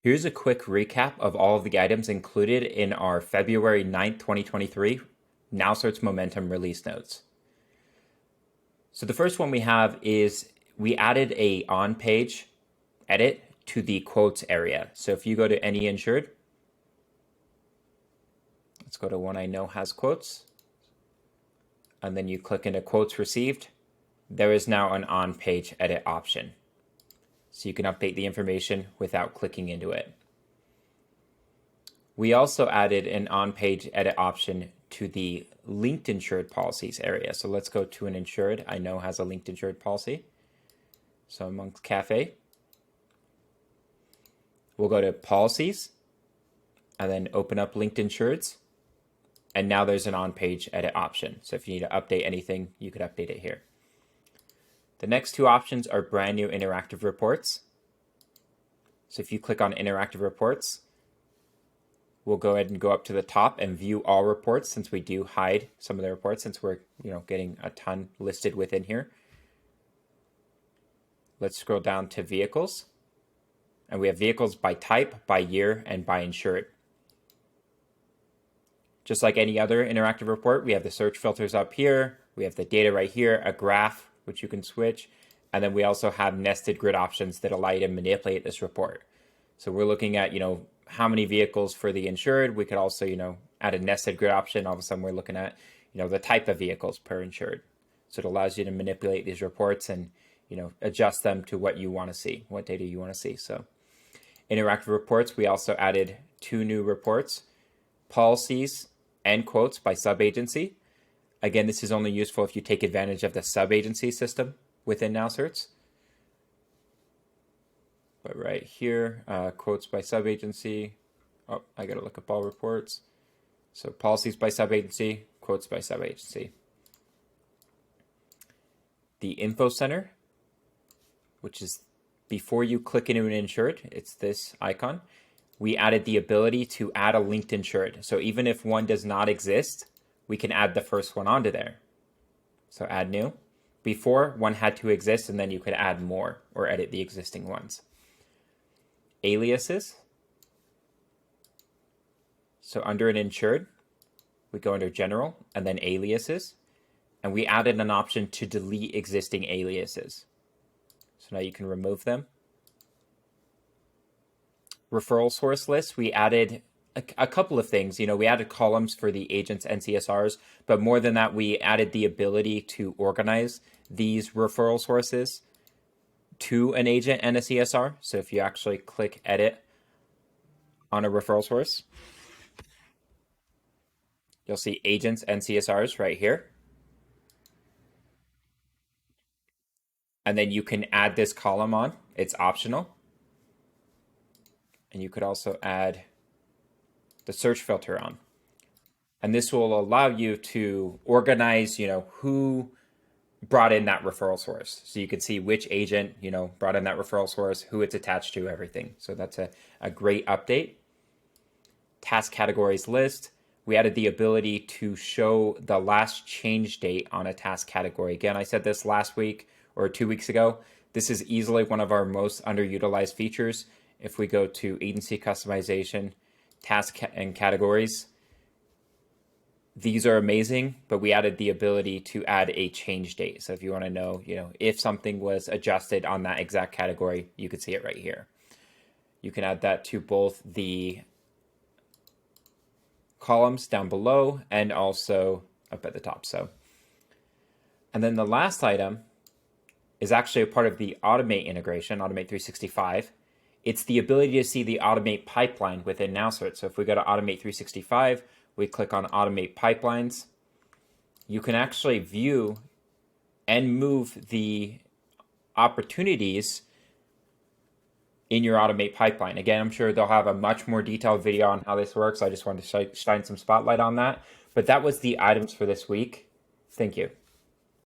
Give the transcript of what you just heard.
Here's a quick recap of all of the items included in our February 9th, 2023 NowCerts Momentum release notes. So the first one we have is we added a on-page edit to the quotes area. So if you go to any insured, let's go to one I know has quotes, and then you click into quotes received, there is now an on-page edit option. So you can update the information without clicking into it. We also added an on-page edit option to the linked insured policies area. So let's go to an insured I know has a linked insured policy. So amongst Cafe, we'll go to policies and then open up linked insureds. And now there's an on-page edit option. So if you need to update anything, you could update it here. The next two options are brand new interactive reports. So if you click on interactive reports, we'll go ahead and go up to the top and view all reports, since we do hide some of the reports since we're getting a ton listed within here. Let's scroll down to vehicles. And we have vehicles by type, by year, and by insured. Just like any other interactive report, we have the search filters up here. We have the data right here, a graph, which you can switch. And then we also have nested grid options that allow you to manipulate this report. So we're looking at, how many vehicles for the insured. We could also, add a nested grid option. All of a sudden we're looking at, the type of vehicles per insured. So it allows you to manipulate these reports and, adjust them to what you want to see, what data you want to see. So interactive reports, we also added two new reports, policies and quotes by sub-agency. Again, this is only useful if you take advantage of the sub-agency system within NowCerts. But right here, quotes by sub-agency. Oh, I got to look up all reports. So policies by sub-agency, quotes by sub-agency. The info center, which is before you click into an insured, it's this icon. We added the ability to add a linked insured. So even if one does not exist, we can add the first one onto there. So add new. Before, one had to exist, and then you could add more or edit the existing ones. Aliases. So under an insured, we go under general and then aliases. And we added an option to delete existing aliases. So now you can remove them. Referral source list, we added a couple of things. We added columns for the agents and CSRs, but more than that, we added the ability to organize these referral sources to an agent and a CSR. So if you actually click edit on a referral source, you'll see agents and CSRs right here. And then you can add this column on. It's optional. And you could also add the search filter on. And this will allow you to organize, who brought in that referral source. So you can see which agent, brought in that referral source, who it's attached to, everything. So that's a great update. Task categories list. We added the ability to show the last change date on a task category. Again, I said this last week or 2 weeks ago. This is easily one of our most underutilized features. If we go to agency customization, task and categories, these are amazing, but we added the ability to add a change date. So if you want to know, if something was adjusted on that exact category, you could see it right here. You can add that to both the columns down below and also up at the top. And then the last item is actually a part of the Automate integration, Automate 365. It's the ability to see the Automate pipeline within NowCerts. So if we go to Automate 365, we click on Automate Pipelines, you can actually view and move the opportunities in your Automate pipeline. Again, I'm sure they'll have a much more detailed video on how this works. I just wanted to shine some spotlight on that. But that was the items for this week. Thank you.